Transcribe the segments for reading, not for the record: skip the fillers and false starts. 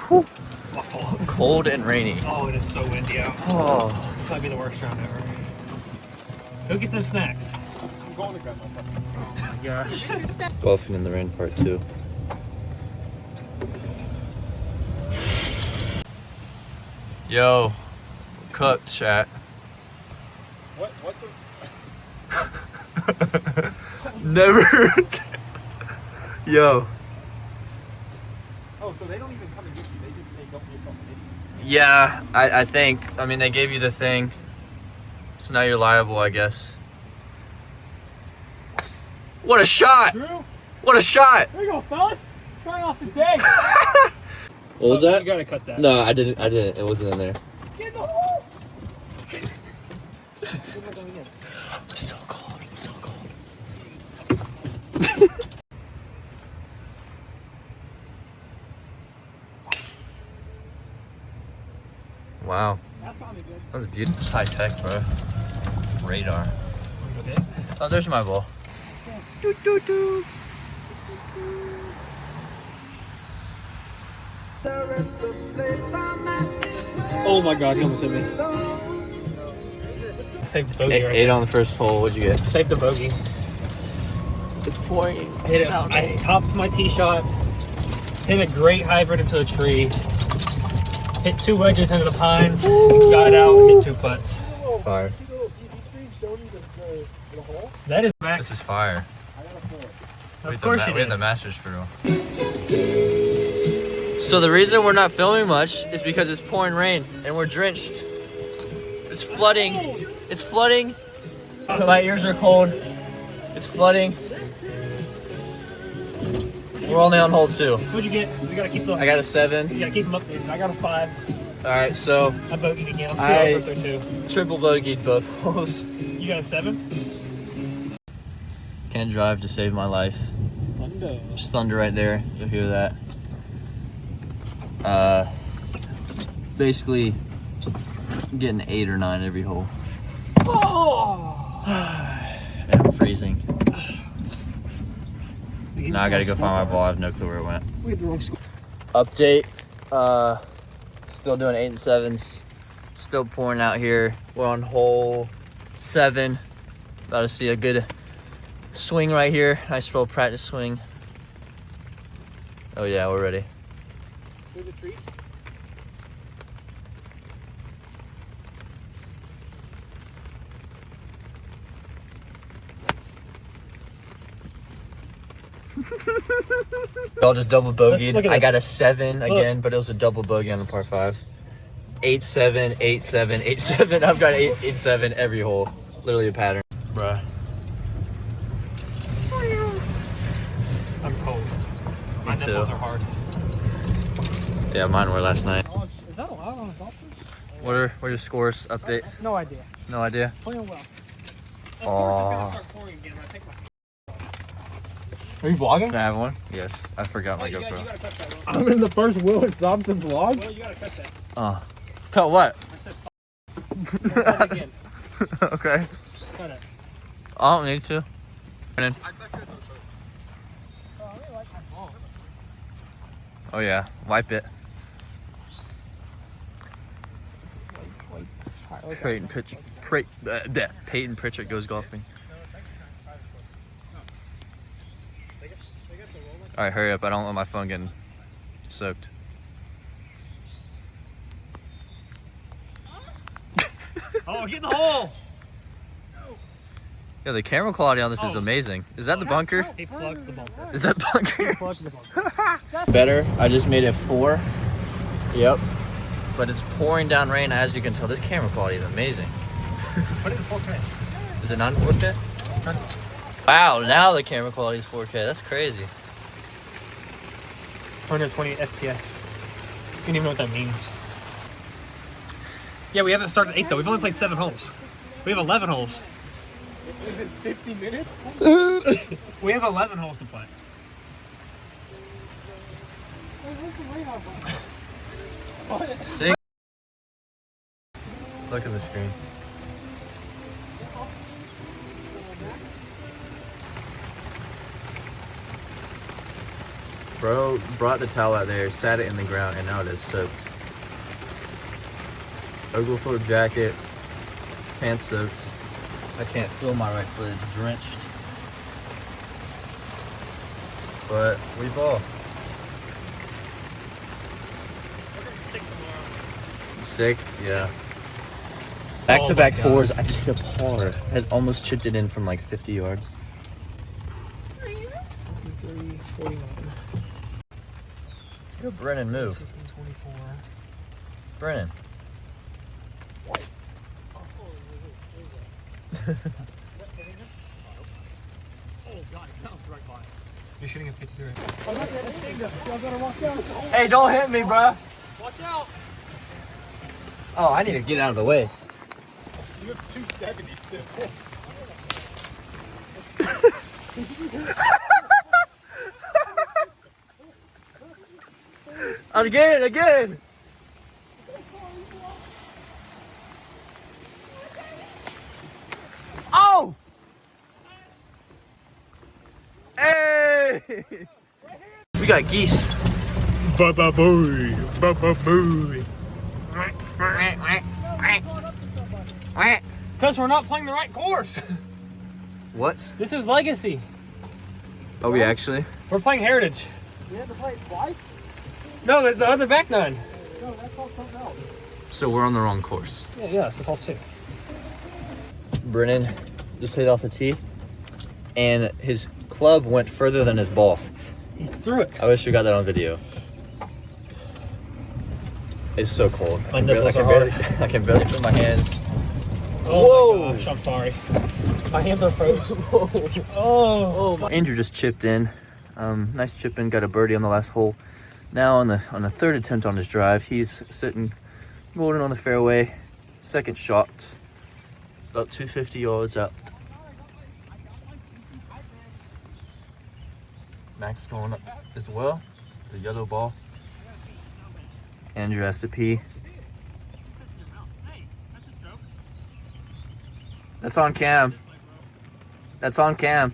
Whew. Cold and rainy. Oh, it is so windy out. Oh. This might be the worst round ever. Go get them snacks. I'm going to grab my phone. Oh my gosh. Golfing in the rain part 2. Yo, cooked, chat. What the? Never. Yo. Oh, so they don't even come and get you. They just say don't be a fucking idiot. Yeah, I think. I mean, they gave you the thing. So now you're liable, I guess. What a shot! Drew? What a shot! There you go, fellas. Starting off the day. What was that? You gotta cut that. No, I didn't. It wasn't in there. Get in the hole. It's so cold. It's so cold. Wow. That sounded good. That was beautiful. It's high tech, bro. Radar. Okay. Oh, there's my ball. Doo, doo, doo. Oh my god, he almost hit me. Save the bogey right Eight there. on the first hole. What'd you get? Save the bogey. It's pouring. I hit it. I topped my tee shot. Hit a great hybrid into a tree. Hit 2 wedges into the pines. Got out. Hit 2 putts. Fire. That is max. This is fire. Of course you We had did. the Masters crew. So the reason we're not filming much is because it's pouring rain and we're drenched. It's flooding. It's flooding. My ears are cold. It's flooding. We're only on hole 2. What'd you get? We gotta keep the. I got a 7. You gotta keep them up. I got a 5. All right, so I bogeyed again. I'm 2 I- over 2. triple bogeyed both holes. You got a 7? Can't drive to save my life. Thunder. There's thunder right there. You'll hear that. Basically, I'm getting 8 or 9 every hole. Oh! And I'm freezing. Now I gotta go find my ball. I have no clue where it went. We had the wrong score. Update. Still doing 8 and 7s. Still pouring out here. We're on hole 7. About to see a good swing right here. Nice little practice swing. Oh yeah, we're ready. Through the trees. Y'all just double bogeyed. Look at I got a this. 7 again, but it was a double bogey on the par 5. 8-7, 8-7, 8-7. I've got 8-7 every hole. Literally a pattern. Bruh. I'm cold. My Me too. nipples are hard. Yeah, mine were last night. Is that allowed on a golf course? What are your scores? Update? No idea. No idea? Playing well. Of Aw. course it's gonna start pouring again. I think my. Are you vlogging? Can I have one? Yes. I forgot my You GoPro. gotta cut that one. I'm in the first Will Thompson vlog. Well, you gotta cut that. Cut what? I said cut it again. Okay. Cut it. I don't need to. Brennan. Oh, I really like my ball. Oh yeah. Wipe it. Peyton Pritchard goes golfing. All right, hurry up. I don't want my phone getting soaked. Oh, get in the hole! Yeah, the camera quality on this is amazing. Is that the bunker? He plugged the bunker. Is that the bunker? Plugged the bunker. Better. I just made it 4. Yep. But it's pouring down rain, as you can tell. This camera quality is amazing. Put it in 4K. Is it not 4K? Wow, now the camera quality is 4K. That's crazy. 120 FPS. You don't even know what that means. Yeah, we haven't started 8 though. We've only played 7 holes. We have 11 holes. Is it 50 minutes? We have 11 holes to play. Sick. Look at the screen. Bro brought the towel out there, sat it in the ground, and now it is soaked. Oglethorpe jacket, pants soaked. I can't feel my right foot, it's drenched. But we ball. Sick, yeah. Back-to-back fours, I just hit a par. I almost chipped it in from like 50 yards. 49. Yo, Brennan, move. 1624. Brennan. You're shooting a 53. Hey, don't hit me, bro. Watch out! Oh, I need to get out of the way. You have 270 still. Again. Oh! Hey! We got geese. Baba boy, baba boy. Because we're not playing the right course. What? This is Legacy. Are we actually? We're playing Heritage. You had to play it twice? No, there's the other back nine. No, that's all something else. So we're on the wrong course. Yes, it's all two. Brennan just hit off the tee, and his club went further than his ball. He threw it. I wish we got that on video. It's so cold. My nipples are hard. I can barely feel my hands. Oh my gosh, I'm sorry. My hands are frozen. Oh my. Andrew just chipped in. Nice chip in, got a birdie on the last hole. Now on the third attempt on his drive, he's sitting golden on the fairway. Second shot, about 250 yards out. Max going up as well. The yellow ball. Andrew has to pee. That's on cam. That's on cam.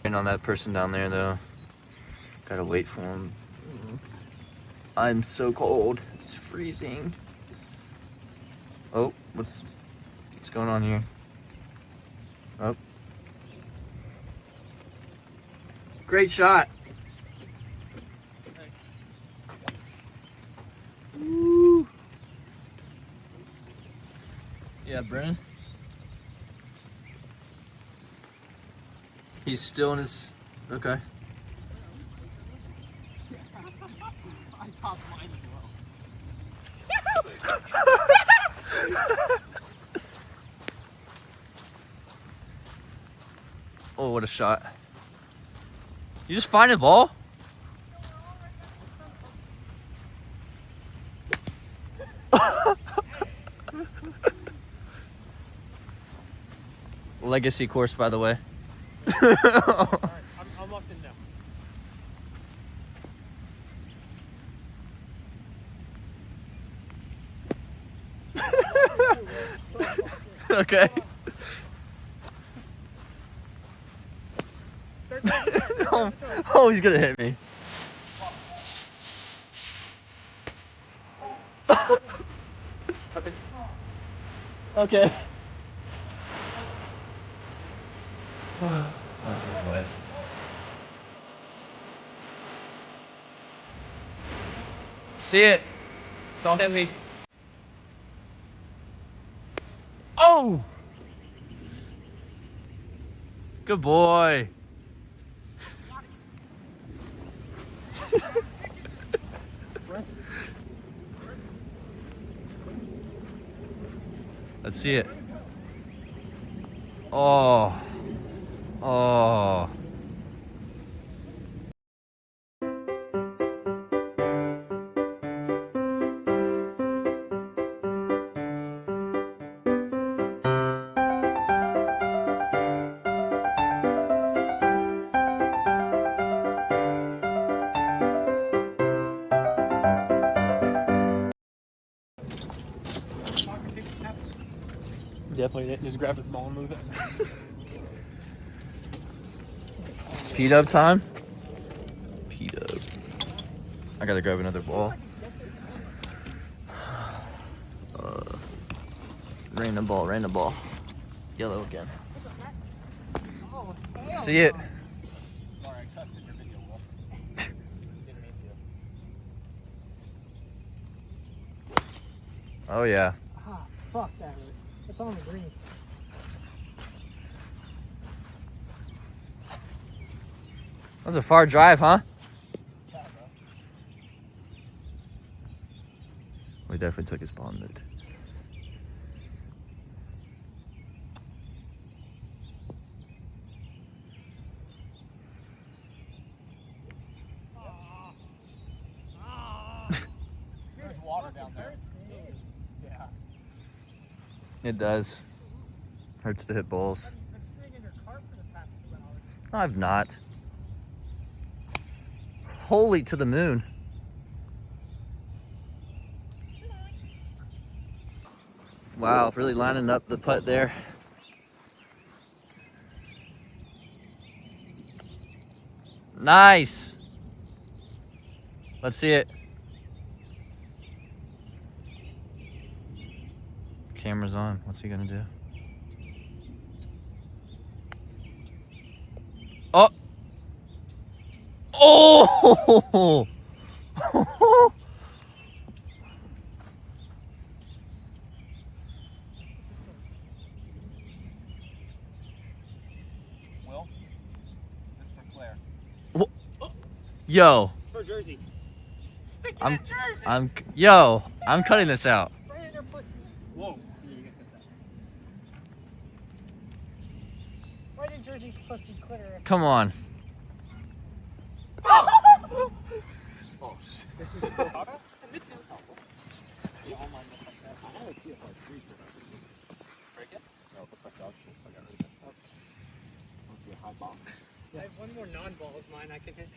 And on that person down there though. Gotta wait for him. I'm so cold. It's freezing. Oh, what's going on here? Oh. Great shot. Woo. Yeah, Brennan. He's still in his. Okay. I topped mine as well. Oh, what a shot. You just find a ball? Legacy course, by the way. Alright, I'm locked in now. Okay. Oh, he's gonna hit me. Okay. See it. Don't hit me. Oh! Good boy. Let's see it. Oh. Oh. Definitely didn't just grab his ball and move it. P-dub time? P-dub. I gotta grab another ball. Random ball, random ball. Yellow again. See it? Sorry, I cussed in your video, Will. Didn't mean to. Oh yeah. Ah, fuck that. It's on the green. That was a far drive, huh? Yeah, bro. We definitely took his ball and moved. There's water down there. Yeah. It does. Hurts to hit balls. I've been sitting in your cart for the past 2 hours. No, I've not. Holy to the moon. Wow, really lining up the putt there. Nice. Let's see it. Camera's on. What's he gonna do? Oh! Oh! Will, this for Claire. Yo, For Jersey. Stick to I'm that Jersey. I'm cutting this out. Right in her pussy. Whoa. Yeah, you gotta cut that. Right in Jersey pussy clitoris. Come on. Oh, shit. Mitsu. Yeah, all mine look like that. I had a TFR 3 for that. Break it? No, it looks like dog shit. I got rid of it. Oh. Must be a high bomb. I have one more non-ball of mine I can hit.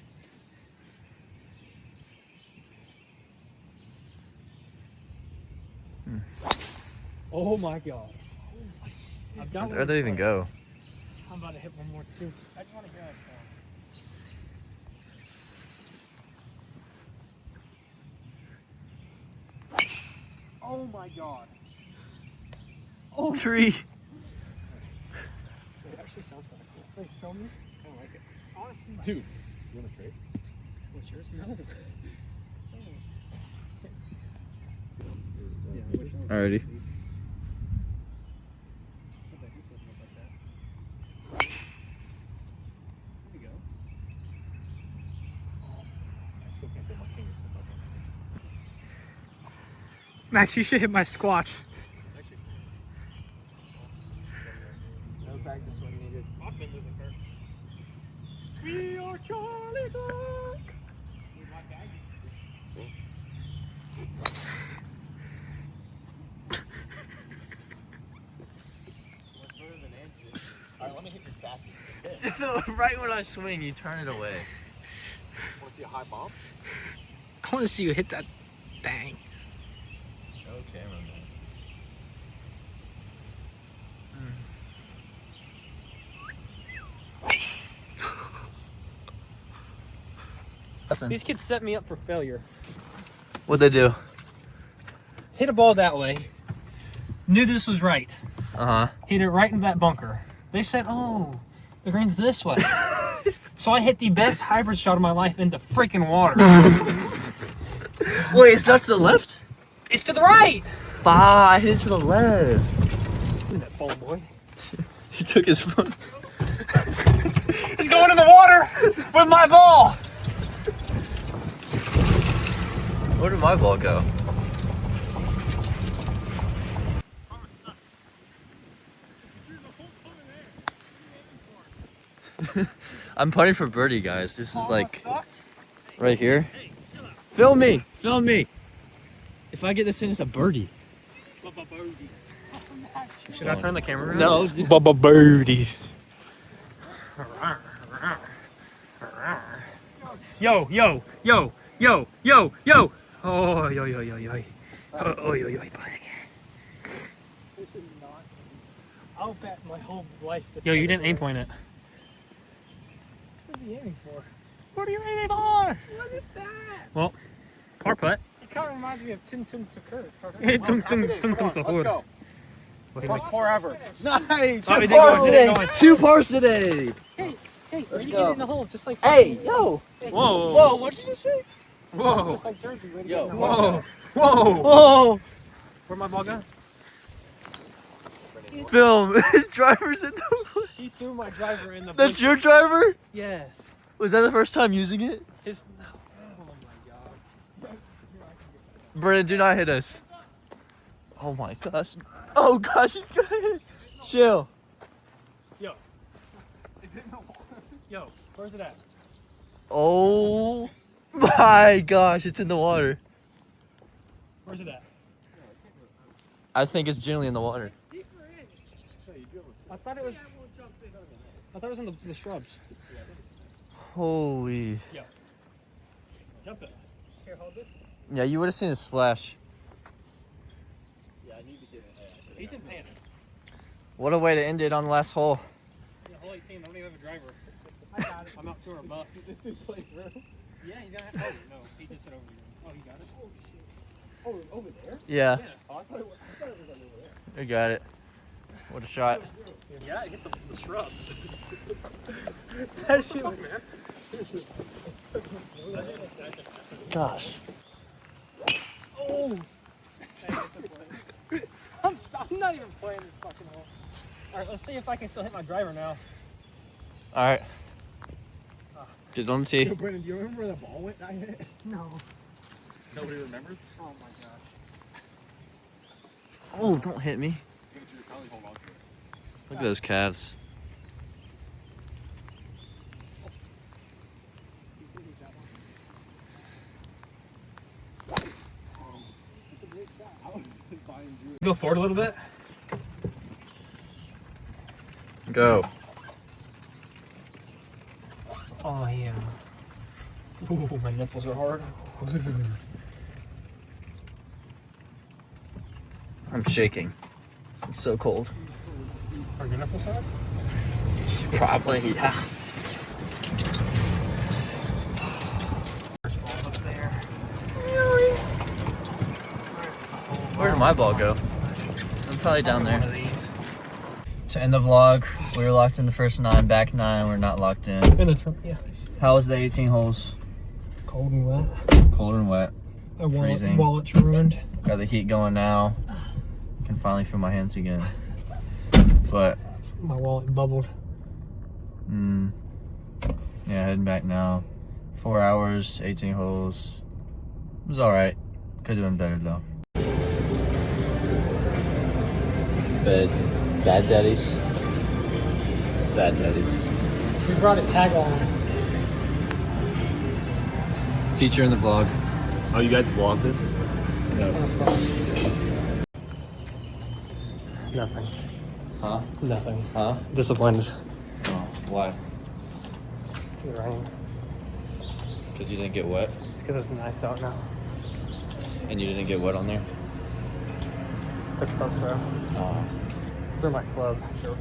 Oh my god. I've got Where'd that even go? I'm about to hit one more too. I just want to hear it. Oh my god. Oh, tree. It actually sounds kind of cool. Wait, film me? I don't like it. Honestly, Dude, you want to trade? what's yours? No. Alrighty. Max, you should hit my squatch. No practice swing needed. I've been losing her. We are Charlie Clark. Alright, let me hit your sassy. Right when I swing, you turn it away. Want to see a high bomb? I want to see you hit that bang. No cameraman. These kids set me up for failure. What'd they do? Hit a ball that way. Knew this was right. Uh-huh. Hit it right into that bunker. They said, oh, the green's this way. So I hit the best hybrid shot of my life into freaking water. Wait, it's not to the left? It's to the right. Ah, I hit it to the left. Look at that ball, boy. He took his phone. It's going in the water with my ball. Where did my ball go? I'm putting for birdie, guys. This is like right here. Film me! Film me! If I get this in, it's a birdie. Should I turn the camera around? No. Bubba Birdie. Yo, yo, yo, yo, yo, yo. Oh, yo, yo, yo, yo. Oh, yo, yo. This is not. I'll bet my whole life. Yo, you didn't aim point it. What is he aiming for? What are you aiming for? What is that? Well, par putt. It kind of reminds me of Tin Tin Sakura. Tung tung tung tung Let's sahur. go. First pour ever. Nice. Oh, we did Pars go. today. Did going. 2 pars today. Hey, Let's way to go. get in the hole, just like Hey, yo. Whoa. Whoa, what did you just say? Whoa. just like Jersey. Way to Yo, get in the hole. Whoa. Whoa. Whoa! Where'd my ball go? Film. His driver's in the... He threw my driver in the. That's your driver? Yes. Was that the first time using it? His. Oh my god. Brennan, do not hit us. Oh my gosh. Oh gosh, he's gonna hit. Chill. Yo. Is it in the water? Yo, where's it at? Oh my gosh, it's in the water. Where's it at? I think it's generally in the water. I thought it was. I thought it was in the shrubs. Holy. Yo. Jump it. Here, hold this. Yeah, you would have seen a splash. Yeah, I need to get it. He's in pants. What a way to end it on the last hole. Yeah, hole 18. I don't even have a driver. I got it. I'm out to our bus. Is this dude play through? Yeah, he's gonna have. Oh, no. He just said over here. Oh, he got it? Oh, shit. Oh, over there? Yeah, Yeah. Oh, I thought it was like over there. you got it. What a shot. Yeah, hit the shrub. That shit, man. Gosh. Oh! I'm not even playing this fucking hole. Alright, let's see if I can still hit my driver now. All right. Get on the tee. Brennan, do you remember where the ball went? I hit? No. Nobody remembers? Oh my gosh. Oh, don't hit me. Probably hold on to it. Look at those calves. Go forward a little bit. Go. Oh yeah. Ooh, my nipples are hard. I'm shaking. It's so cold. Are your nipples hard? Probably, yeah. Ball's up there. Where did my ball go? I'm probably down One there. of these. To end the vlog, we were locked in the first 9, back 9, we're not locked in. In the trunk, yeah. How was the 18 holes? Cold and wet. Cold and wet. My Freezing. wallet's ruined. Got the heat going now. Can finally feel my hands again. But, My wallet bubbled. yeah, heading back now. 4 hours, 18 holes. It was alright. Could have been better though. Bad daddies. Bad daddies. We brought a tag along. Feature in the vlog. Oh, you guys vlog this? No. Nothing. Huh? Nothing. Huh? Disappointed. Oh, why? It's raining. Because you didn't get wet? It's because it's nice out now. And you didn't get wet on there? The club's there. Oh. Through my club. Joke.